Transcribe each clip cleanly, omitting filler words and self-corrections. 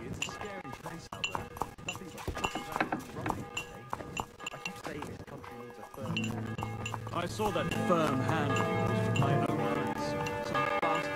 it's a scary place out there. Nothing's right. I keep saying this country needs a firm hand. I saw that firm hand of yours with my own eyes. Some bastard.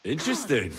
Interesting.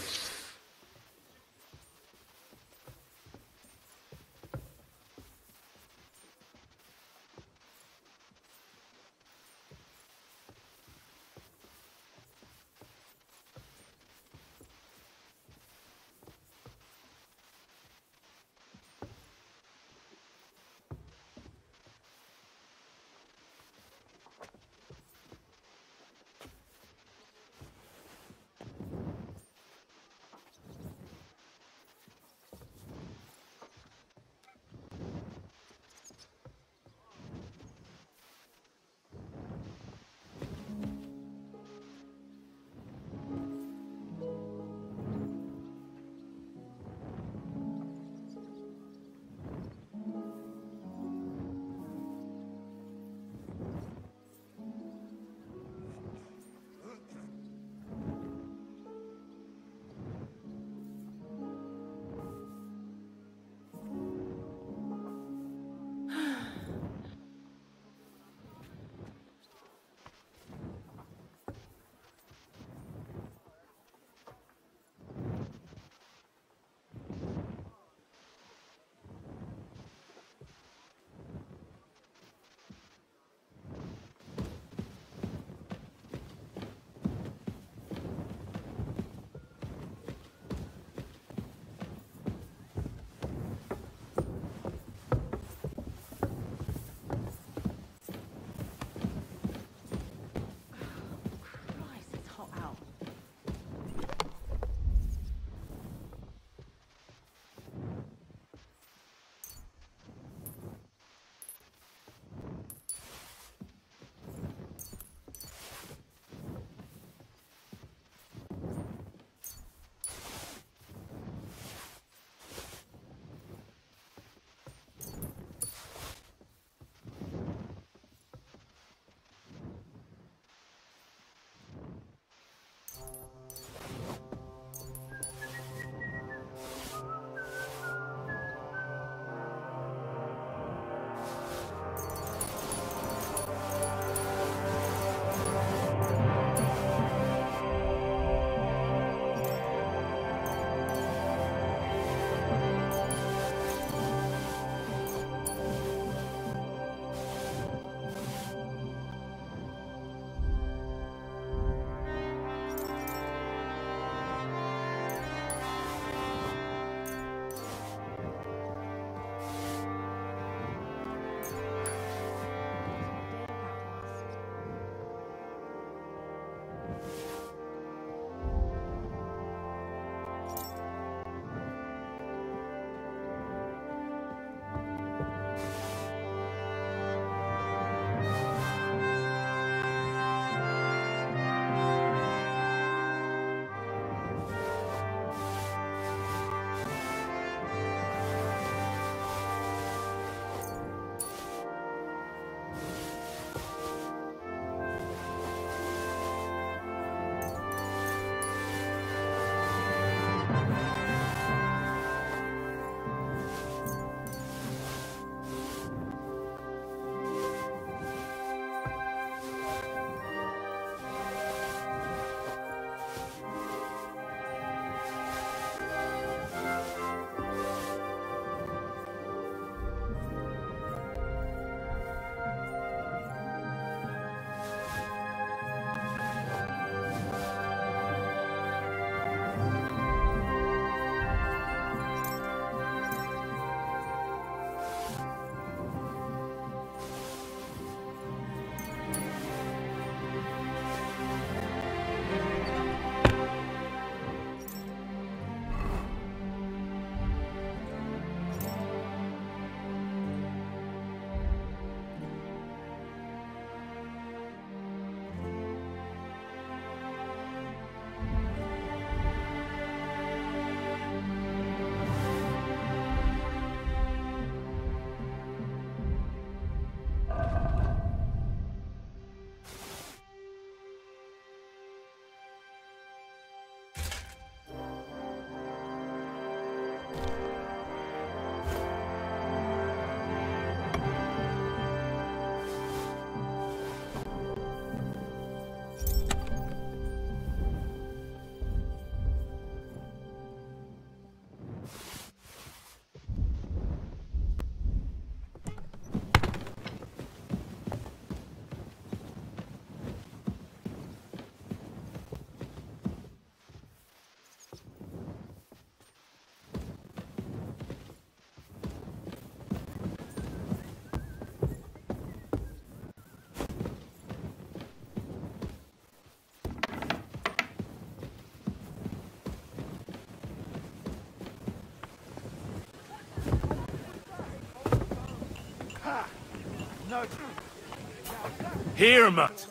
Here, mutt.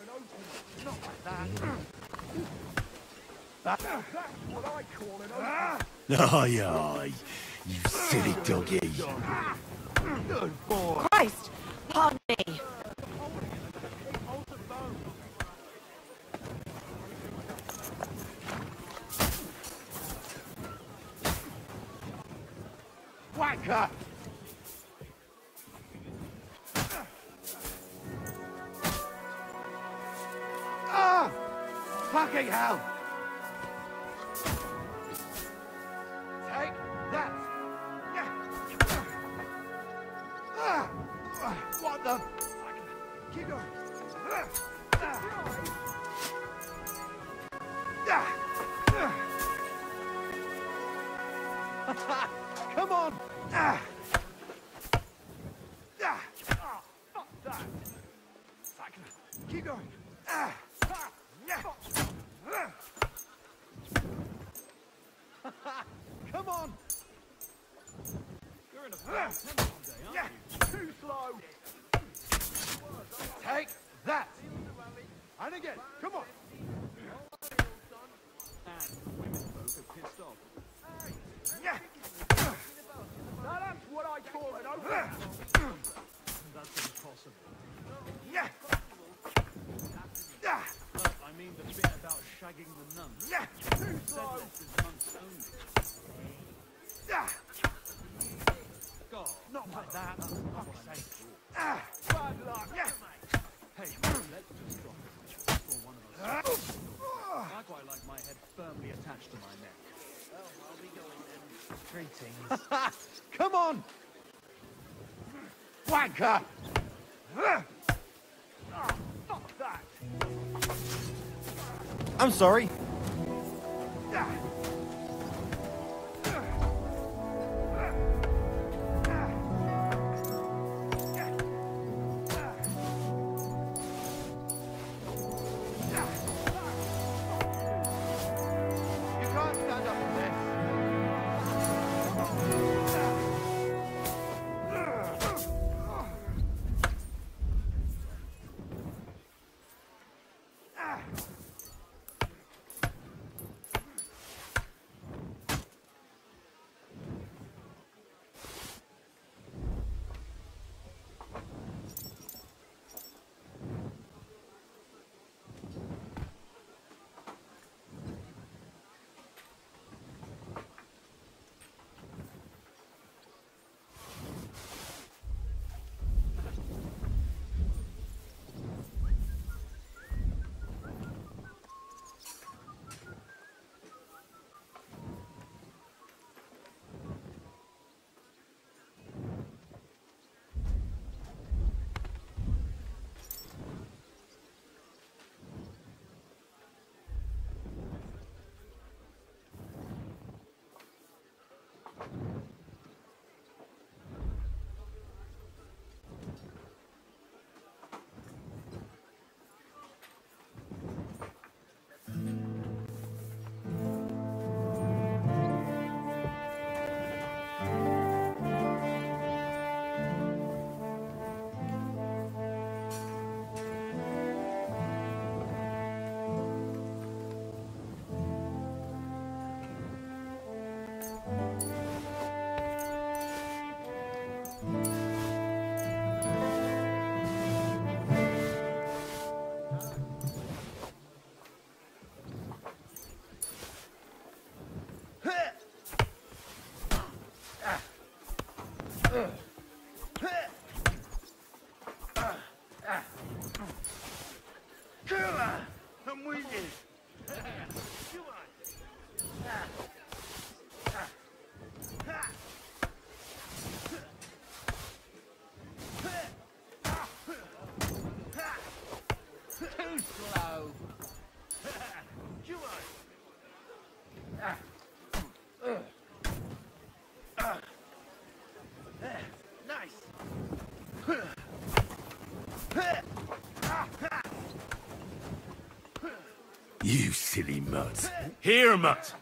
Not like that. That's what I call it. Aye, aye. You silly doggy. Good boy. Christ! Pardon me. Whacker! Ah! Fucking hell! Take that! Ah! What the? Keep going. Come on! Ah! Ah! Oh, fuck that! Keep going. Ah! Ah! Yeah! Come on! You're in a bad tempo today, aren't you? Too slow! Take that! And again, come on! And women folk are pissed off. Yeah! Now that's what I call it, okay? That's impossible. Yeah! Yeah! I mean the bit about shagging the nuns. Yeah! Too slow! This is monks only. Yeah! God, not like that. That's not what I say. Ah! Bad luck! Yeah! Hey, let's just drop it. For one of us. I quite like my head firmly attached to my neck. Well, I'll be going then. Greetings. Come on! Wanker! Oh, fuck that! I'm sorry. You can't stand up for this. I'm with you. Come on. Too slow. Come on. Nice. You silly mutt. Here, mutt.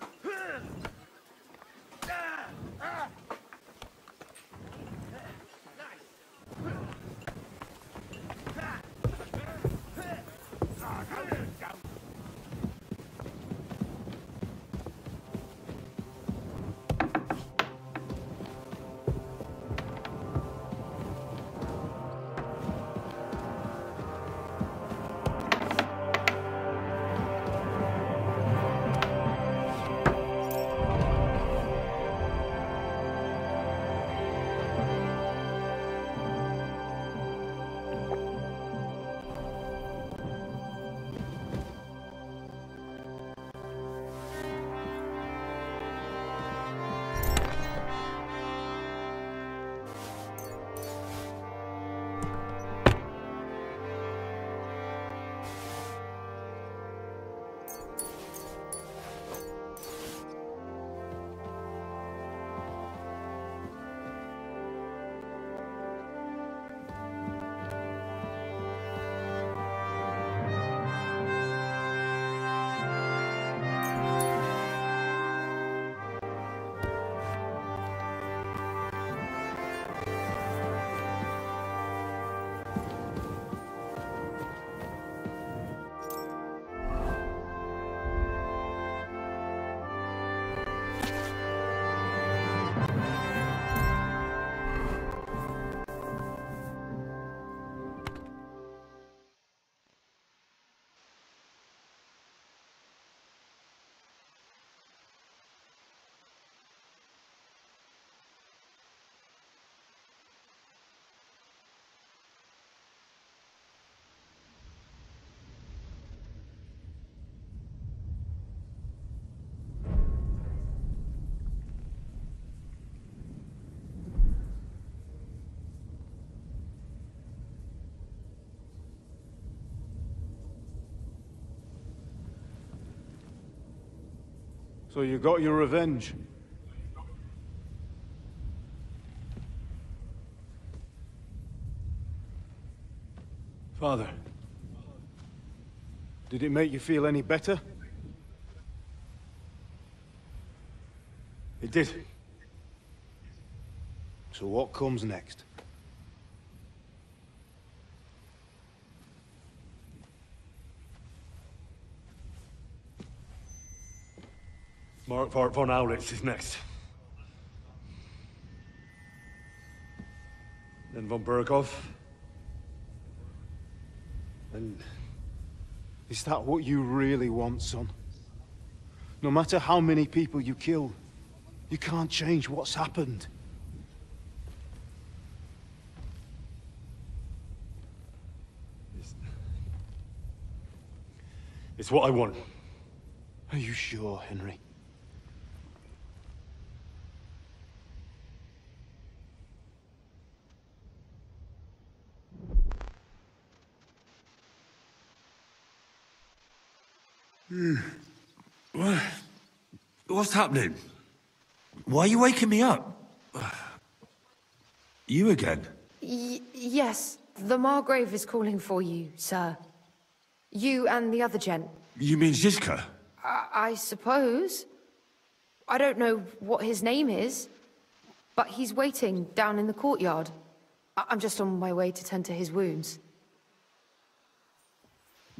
So you got your revenge. Father, did it make you feel any better? It did. So what comes next? Mark von Aulitz is next. Then von Burgov. And is that what you really want, son? No matter how many people you kill, you can't change what's happened. It's what I want. Are you sure, Henry? What's happening? Why are you waking me up? You again? Yes, the Margrave is calling for you, sir. You and the other gent. You mean Zizka? I suppose. I don't know what his name is, but he's waiting down in the courtyard. I'm just on my way to tend to his wounds.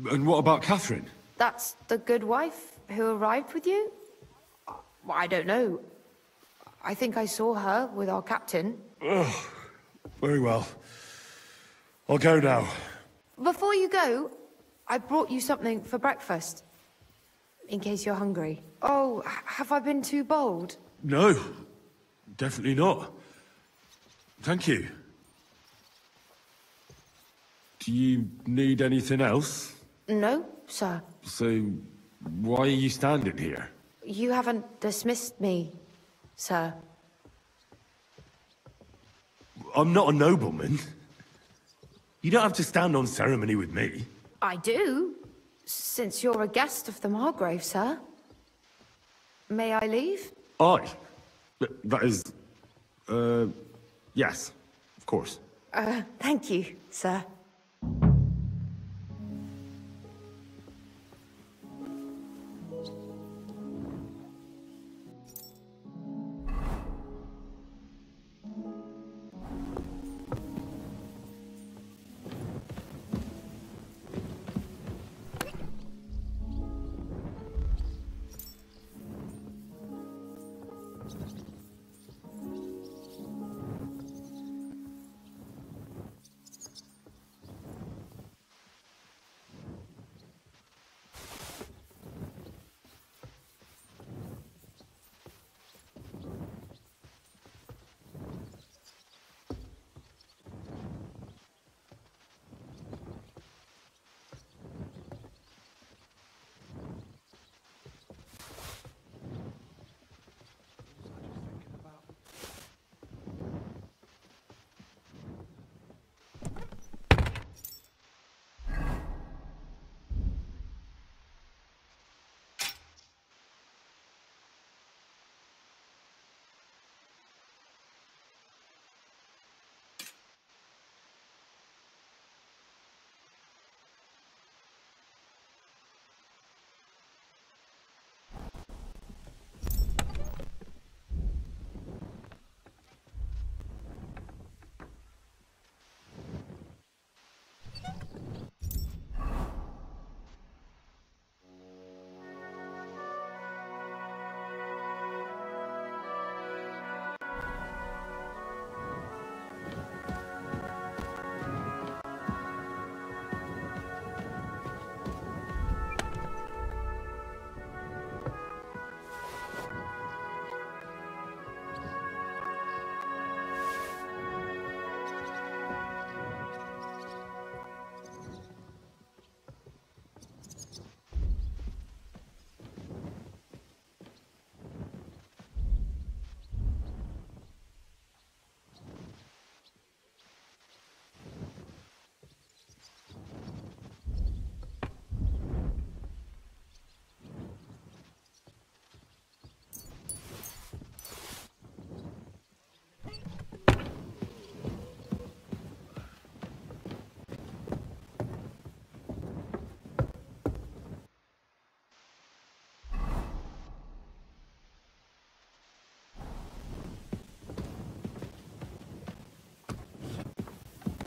And what about Catherine? That's the good wife who arrived with you? I don't know. I think I saw her with our captain. Oh, very well. I'll go now. Before you go, I brought you something for breakfast. In case you're hungry. Oh, have I been too bold? No, definitely not. Thank you. Do you need anything else? No, sir. So, why are you standing here? You haven't dismissed me, sir. I'm not a nobleman. You don't have to stand on ceremony with me. I do, since you're a guest of the Margrave, sir. May I leave? I? That is... yes, of course. Thank you, sir.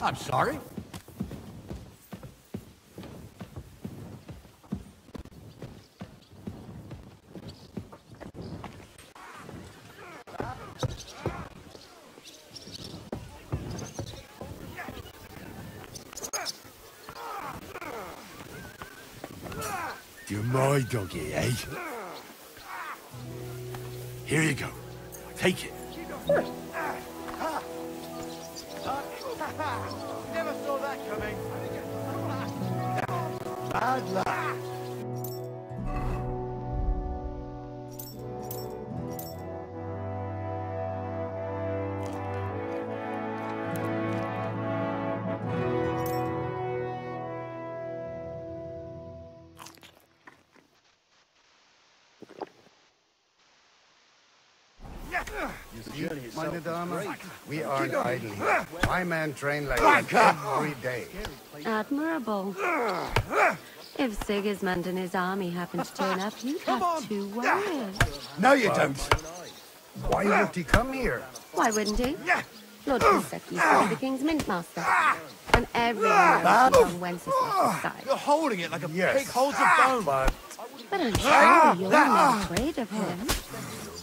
I'm sorry. You're my doggy, eh? Here you go. Take it. Never saw that coming. Bad luck. Meine Dame, we aren't idle here. My men train like that every day. Admirable. If Sigismund and his army happened to turn up, you'd have 2 warriors. No, you don't. Why would he come here? Why wouldn't he? Lord Kentucky is the king's mintmaster. And everyone knows he's on Wenceslas's side. You're holding it like a pig holds a bone. But But I'm sure you're not afraid of him.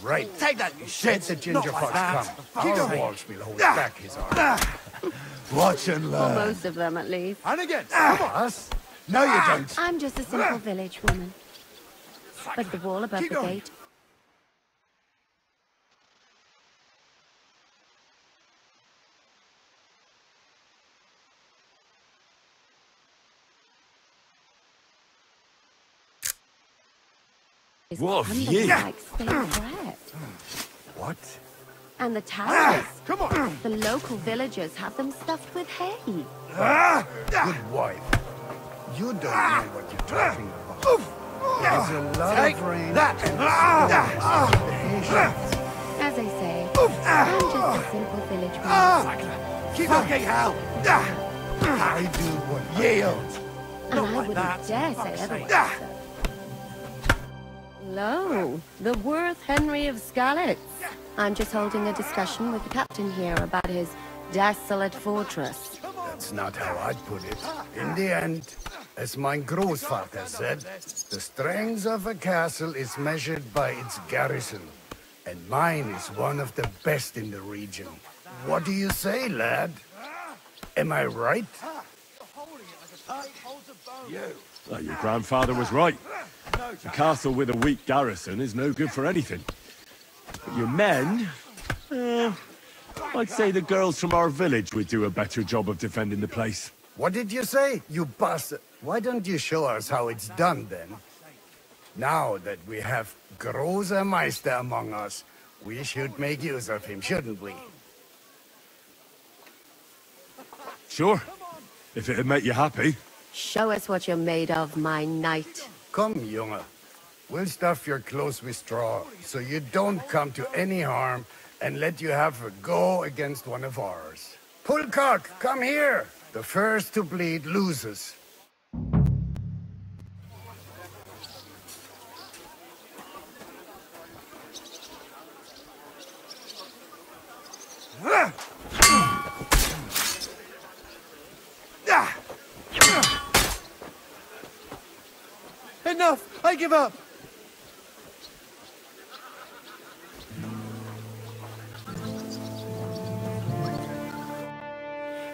right. Take that, you shit. The ginger Not like fox that. come. Our walls will hold back his army. Watch and Or learn. most of them, at least. And again. Us? No, you don't. I'm just a simple village woman. But the wall above Keep the going. gate... is What of crumbling you? like stale bread. What? And the towers, Come on. the local villagers have them stuffed with hay. Good wife. You don't know what you're talking about. There's a lot Take of rain that. and patience. As I say, I'm just a simple village woman. Keep looking, Hal. I do what Yield. And I like wouldn't that. dare say otherwise. sir. Lo, the worth Henry of Skalitz. I'm just holding a discussion with the captain here about his desolate fortress. That's not how I'd put it. In the end, as my großvater said, the strength of a castle is measured by its garrison. And mine is one of the best in the region. What do you say, lad? Am I right? Oh, your grandfather was right. A castle with a weak garrison is no good for anything. But your men... I'd say the girls from our village would do a better job of defending the place. What did you say, you bastard? Why don't you show us how it's done, then? Now that we have Großer Meister among us, we should make use of him, shouldn't we? Sure. If it'd make you happy. Show us what you're made of, my knight. Come, Junge. We'll stuff your clothes with straw, so you don't come to any harm, and let you have a go against one of ours. Pulcock, come here! The first to bleed loses. Enough! I give up!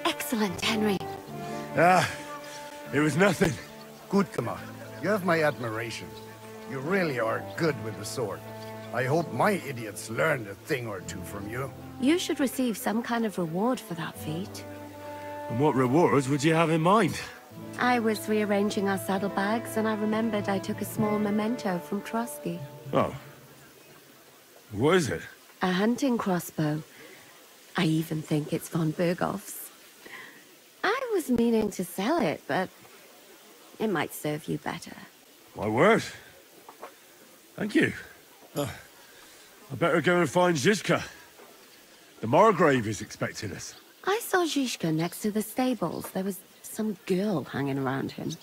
Excellent, Henry. It was nothing. Good, Kamar. You have my admiration. You really are good with the sword. I hope my idiots learned a thing or two from you. You should receive some kind of reward for that feat. And what rewards would you have in mind? I was rearranging our saddlebags, and I remembered I took a small memento from Trotsky. Oh. What is it? A hunting crossbow. I even think it's von Berghoff's. I was meaning to sell it, but it might serve you better. My word. Thank you. I better go and find Zizka. The Margrave is expecting us. I saw Zizka next to the stables. There was some girl hanging around him.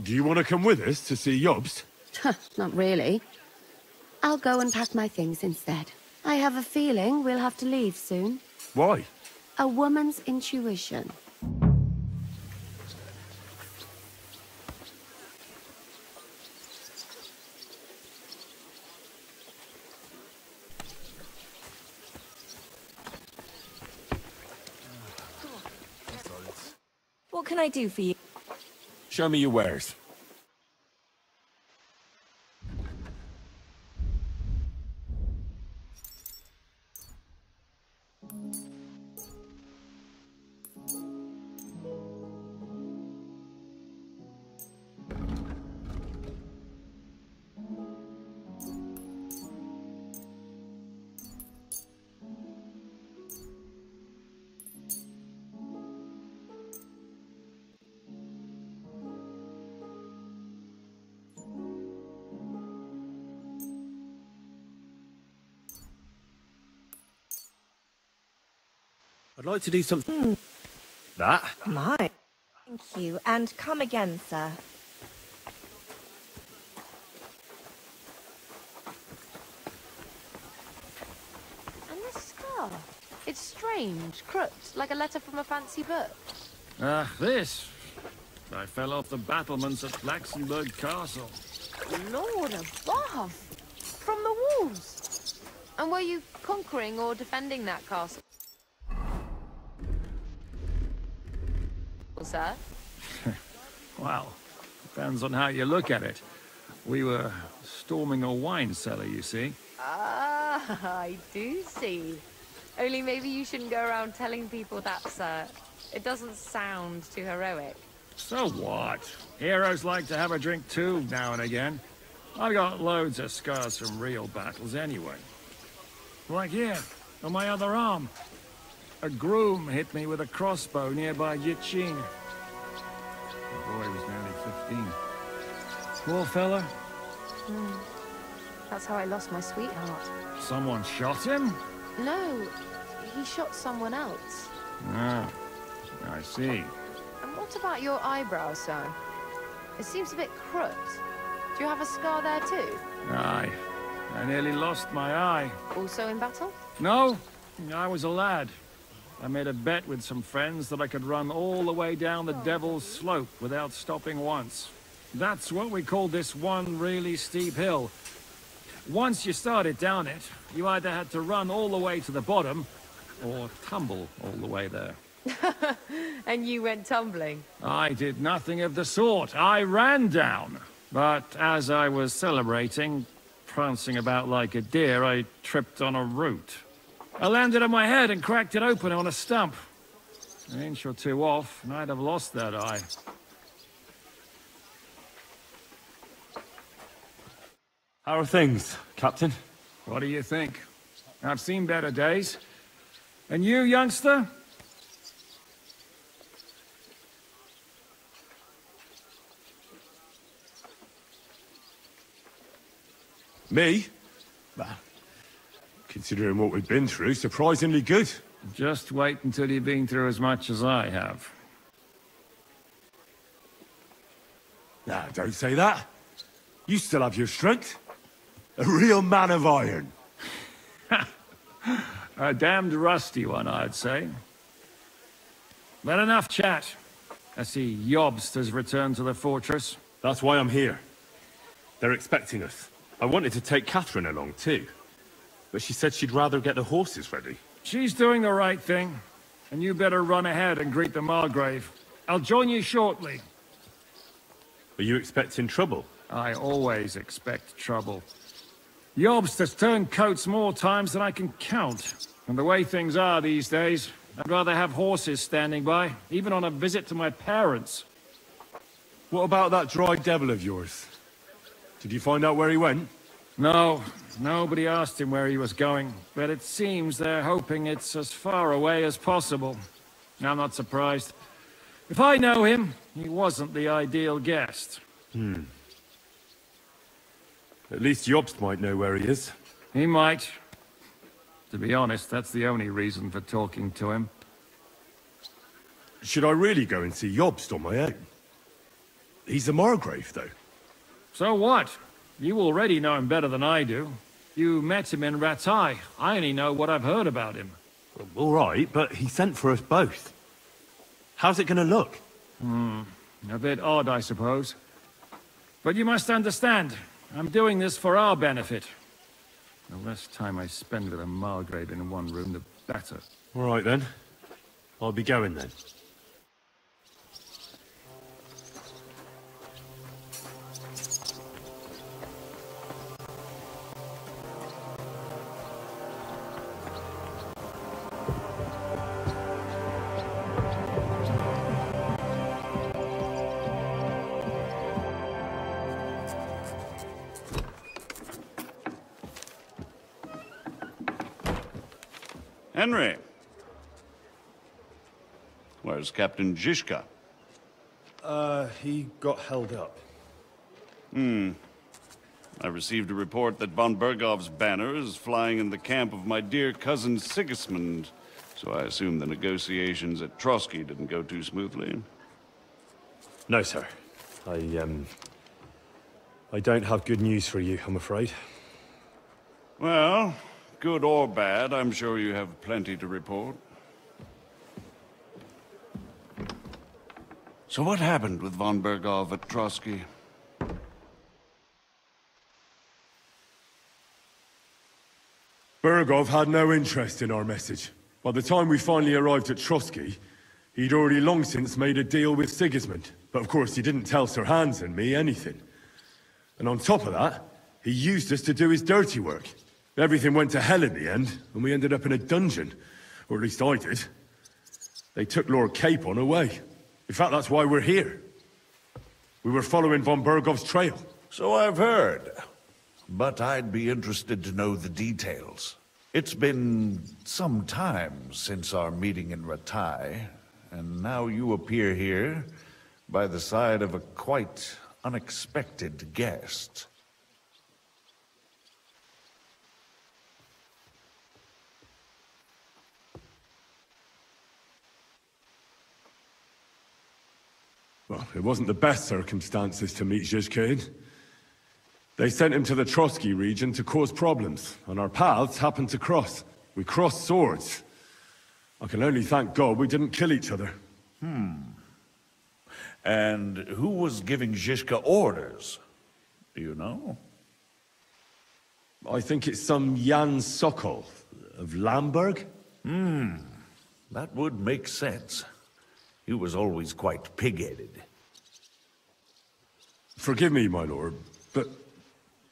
Do you want to come with us to see Jobst? Not really. I'll go and pack my things instead. I have a feeling we'll have to leave soon. Why? A woman's intuition. can I do for you? Show me your wares. I'd like to do something... That? My. Thank you, and come again, sir. And this scar? It's strange, crooked, like a letter from a fancy book. This. I fell off the battlements at Laxenburg Castle. Lord above! From the walls! And were you conquering or defending that castle? Sir? Well, depends on how you look at it. We were storming a wine cellar, you see. Ah, I do see. Only maybe you shouldn't go around telling people that, sir. It doesn't sound too heroic. So what? Heroes like to have a drink too, now and again. I've got loads of scars from real battles anyway. Like here, on my other arm. A groom hit me with a crossbow nearby Yichin. The boy was nearly 15. Poor fella. That's how I lost my sweetheart. Someone shot him? No, he shot someone else. Ah, I see. And what about your eyebrow, sir? It seems a bit crooked. Do you have a scar there too? Aye. I nearly lost my eye. Also in battle? No, I was a lad. I made a bet with some friends that I could run all the way down the Devil's Slope without stopping once. That's what we call this one really steep hill. Once you started down it, you either had to run all the way to the bottom, or tumble all the way there. And you went tumbling? I did nothing of the sort. I ran down. But as I was celebrating, prancing about like a deer, I tripped on a root. I landed on my head and cracked it open on a stump. An inch or two off, and I'd have lost that eye. How are things, Captain? What do you think? I've seen better days. And you, youngster? Me? Well, considering what we've been through, surprisingly good. Just wait until you've been through as much as I have. Nah, don't say that. You still have your strength. A real man of iron. A damned rusty one, I'd say. But enough chat. I see Jobst has returned to the fortress. That's why I'm here. They're expecting us. I wanted to take Catherine along too, but she said she'd rather get the horses ready. She's doing the right thing, and you better run ahead and greet the Margrave. I'll join you shortly. Are you expecting trouble? I always expect trouble. Jobst has turned coats more times than I can count. And the way things are these days, I'd rather have horses standing by, even on a visit to my parents. What about that dry devil of yours? Did you find out where he went? No, nobody asked him where he was going, but it seems they're hoping it's as far away as possible. I'm not surprised. If I know him, he wasn't the ideal guest. At least Jobst might know where he is. He might. To be honest, that's the only reason for talking to him. Should I really go and see Jobst on my own? He's a Margrave, though. So what? You already know him better than I do. You met him in Ratai. I only know what I've heard about him. Well, all right, but he sent for us both. How's it gonna look? A bit odd, I suppose. But you must understand, I'm doing this for our benefit. The less time I spend with a Margrave in one room, the better. All right, then. I'll be going, then. Henry. Where's Captain Zizka? He got held up. I received a report that von Bergov's banner is flying in the camp of my dear cousin Sigismund, so I assume the negotiations at Trotsky didn't go too smoothly. No, sir. I don't have good news for you, I'm afraid. Well, good or bad, I'm sure you have plenty to report. So what happened with von Bergov at Trotsky? Bergov had no interest in our message. By the time we finally arrived at Trotsky, he'd already long since made a deal with Sigismund. But of course, he didn't tell Sir Hans and me anything. And on top of that, he used us to do his dirty work. Everything went to hell in the end, and we ended up in a dungeon. Or at least I did. They took Lord Capon away. In fact, that's why we're here. We were following von Bergov's trail. So I've heard. But I'd be interested to know the details. It's been some time since our meeting in Ratai, and now you appear here by the side of a quite unexpected guest. Well, it wasn't the best circumstances to meet Zizka in. They sent him to the Trotsky region to cause problems, and our paths happened to cross. We crossed swords. I can only thank God we didn't kill each other. And who was giving Zizka orders? Do you know? I think it's some Jan Sokol of Lamberg? That would make sense. He was always quite pig-headed. Forgive me, my lord, but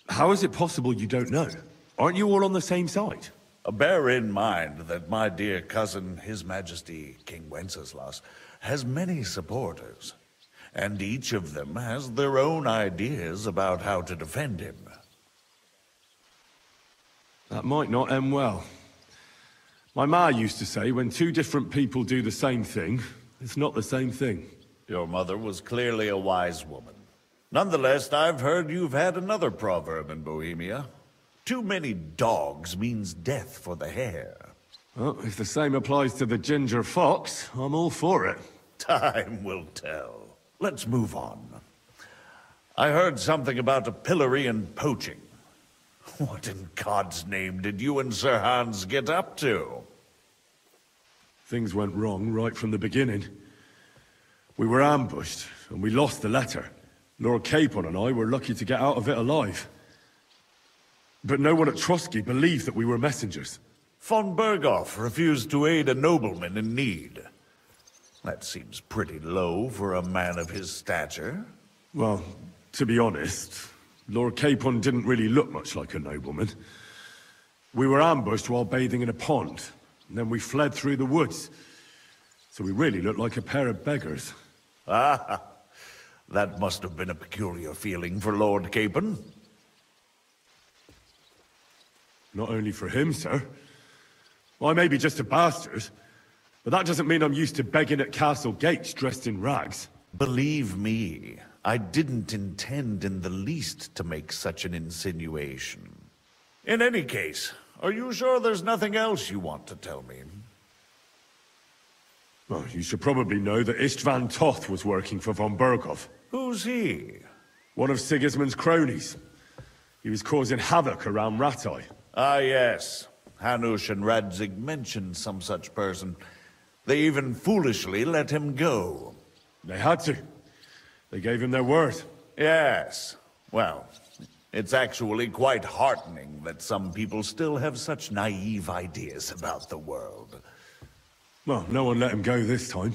how is it possible you don't know? Aren't you all on the same side? Bear in mind that my dear cousin, His Majesty King Wenceslas, has many supporters, and each of them has their own ideas about how to defend him. That might not end well. My ma used to say, when two different people do the same thing, it's not the same thing. Your mother was clearly a wise woman. Nonetheless, I've heard you've had another proverb in Bohemia. Too many dogs means death for the hare. Well, if the same applies to the ginger fox, I'm all for it. Time will tell. Let's move on. I heard something about a pillory and poaching. What in God's name did you and Sir Hans get up to? Things went wrong right from the beginning. We were ambushed, and we lost the letter. Lord Capon and I were lucky to get out of it alive. But no one at Trotsky believed that we were messengers. Von Bergov refused to aid a nobleman in need. That seems pretty low for a man of his stature. Well, to be honest, Lord Capon didn't really look much like a nobleman. We were ambushed while bathing in a pond, and then we fled through the woods. So we really looked like a pair of beggars. Ah, that must have been a peculiar feeling for Lord Capon. Not only for him, sir. I may be just a bastard, but that doesn't mean I'm used to begging at castle gates dressed in rags. Believe me, I didn't intend in the least to make such an insinuation. In any case, are you sure there's nothing else you want to tell me? Well, you should probably know that Istvan Toth was working for von Bergov. Who's he? One of Sigismund's cronies. He was causing havoc around Ratai. Ah, yes. Hanush and Radzig mentioned some such person. They even foolishly let him go. They had to. They gave him their word. Yes. Well, it's actually quite heartening that some people still have such naive ideas about the world. Well, no one let him go this time.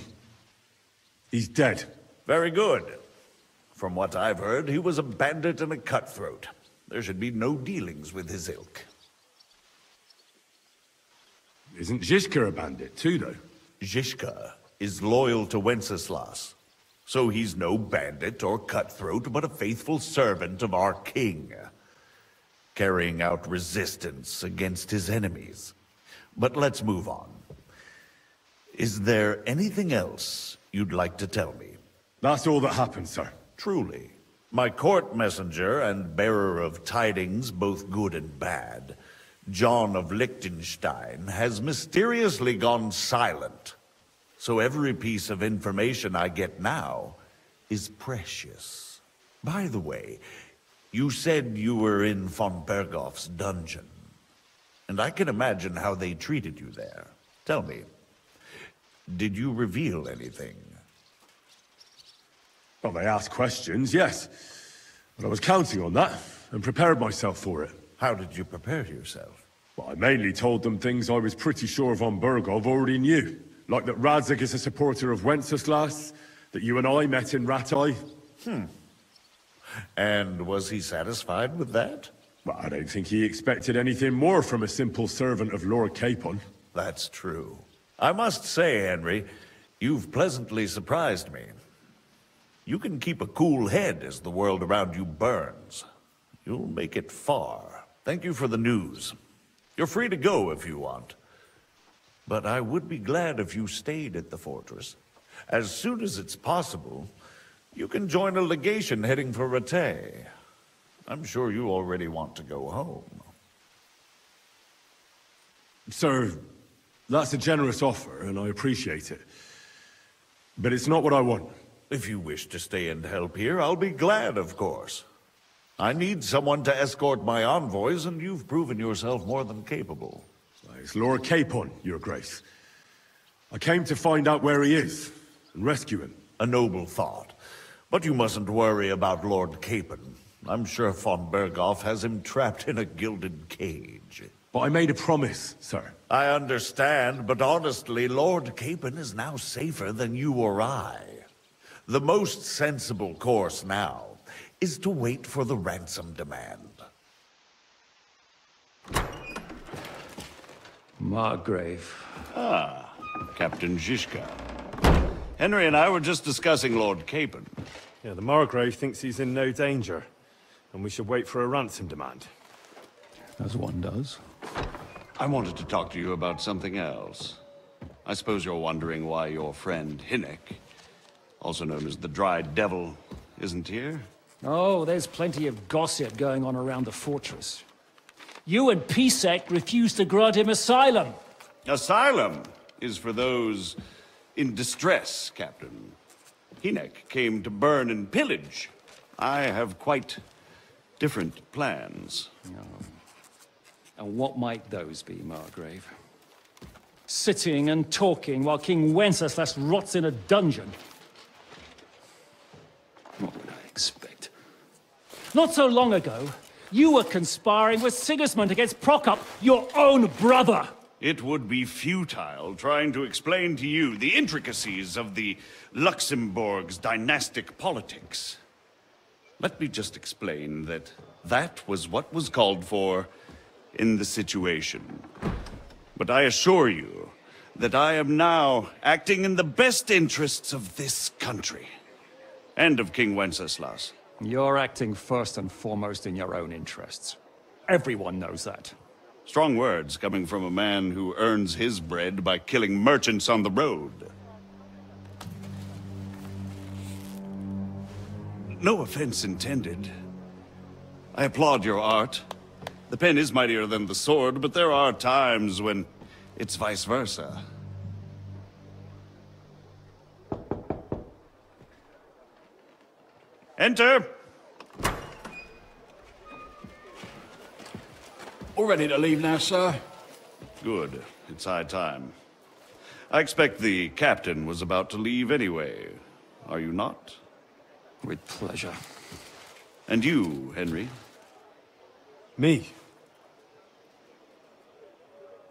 He's dead. Very good. From what I've heard, he was a bandit and a cutthroat. There should be no dealings with his ilk. Isn't Zizka a bandit too, though? Zizka is loyal to Wenceslas. So he's no bandit or cutthroat, but a faithful servant of our king, carrying out resistance against his enemies. But let's move on. Is there anything else you'd like to tell me? That's all that happened, sir. Truly. My court messenger and bearer of tidings, both good and bad, John of Liechtenstein, has mysteriously gone silent. So every piece of information I get now is precious. By the way, you said you were in von Bergoff's dungeon. And I can imagine how they treated you there. Tell me, did you reveal anything? Well, they asked questions, yes. But I was counting on that, and prepared myself for it. How did you prepare yourself? Well, I mainly told them things I was pretty sure von Bergov already knew. Like that Radzig is a supporter of Wenceslas, that you and I met in Rattay. And was he satisfied with that? Well, I don't think he expected anything more from a simple servant of Lord Capon. That's true. I must say, Henry, you've pleasantly surprised me. You can keep a cool head as the world around you burns. You'll make it far. Thank you for the news. You're free to go if you want. But I would be glad if you stayed at the fortress. As soon as it's possible, you can join a legation heading for Rattay. I'm sure you already want to go home. Sir, that's a generous offer, and I appreciate it. But it's not what I want. If you wish to stay and help here, I'll be glad, of course. I need someone to escort my envoys, and you've proven yourself more than capable. It's Lord Capon, Your Grace. I came to find out where he is, and rescue him. A noble thought. But you mustn't worry about Lord Capon. I'm sure von Bergoff has him trapped in a gilded cage. But I made a promise, sir. I understand, but honestly, Lord Capon is now safer than you or I. The most sensible course now is to wait for the ransom demand. Margrave. Ah, Captain Zizka. Henry and I were just discussing Lord Capon. Yeah, the Margrave thinks he's in no danger, and we should wait for a ransom demand. As one does. I wanted to talk to you about something else. I suppose you're wondering why your friend Hinek, also known as the Dried Devil, isn't here? Oh, there's plenty of gossip going on around the fortress. You and Pisek refused to grant him asylum. Asylum is for those in distress, Captain. Hinek came to burn and pillage. I have quite different plans. Oh. And what might those be, Margrave? Sitting and talking while King Wenceslas rots in a dungeon. What would I expect? Not so long ago, you were conspiring with Sigismund against Prokop, your own brother! It would be futile trying to explain to you the intricacies of the Luxembourg's dynastic politics. Let me just explain that that was what was called for in the situation. But I assure you that I am now acting in the best interests of this country and of King Wenceslas. You're acting first and foremost in your own interests. Everyone knows that. Strong words coming from a man who earns his bread by killing merchants on the road. No offense intended. I applaud your art. The pen is mightier than the sword, but there are times when it's vice versa. Enter! All ready to leave now, sir? Good. It's high time. I expect the captain was about to leave anyway. Are you not? With pleasure. And you, Henry? Me?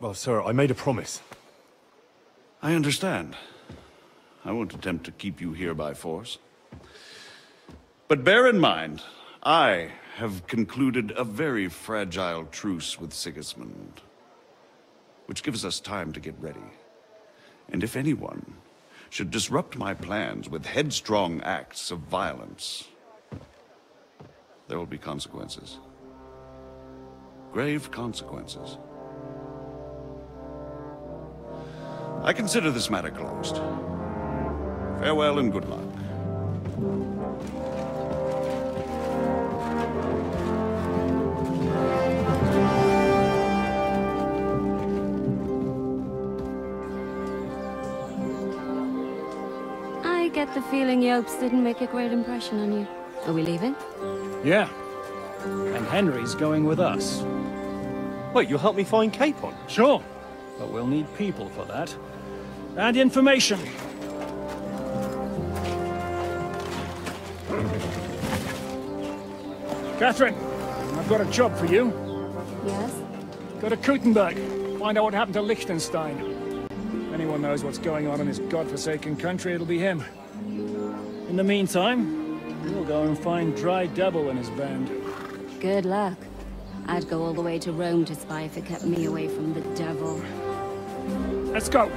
Well, sir, I made a promise. I understand. I won't attempt to keep you here by force. But bear in mind, I have concluded a very fragile truce with Sigismund, which gives us time to get ready. And if anyone should disrupt my plans with headstrong acts of violence, there will be consequences. Grave consequences. I consider this matter closed. Farewell and good luck. I get the feeling Yopes didn't make a great impression on you. Are we leaving? Yeah. And Henry's going with us. Wait, you'll help me find Capon? Sure. But we'll need people for that. And information. Catherine, I've got a job for you. Yes? Go to Kuttenberg. Find out what happened to Liechtenstein. If anyone knows what's going on in this godforsaken country, it'll be him. In the meantime, we'll go and find Dry Devil and his band. Good luck. I'd go all the way to Rome to spy if it kept me away from the devil. Let's go!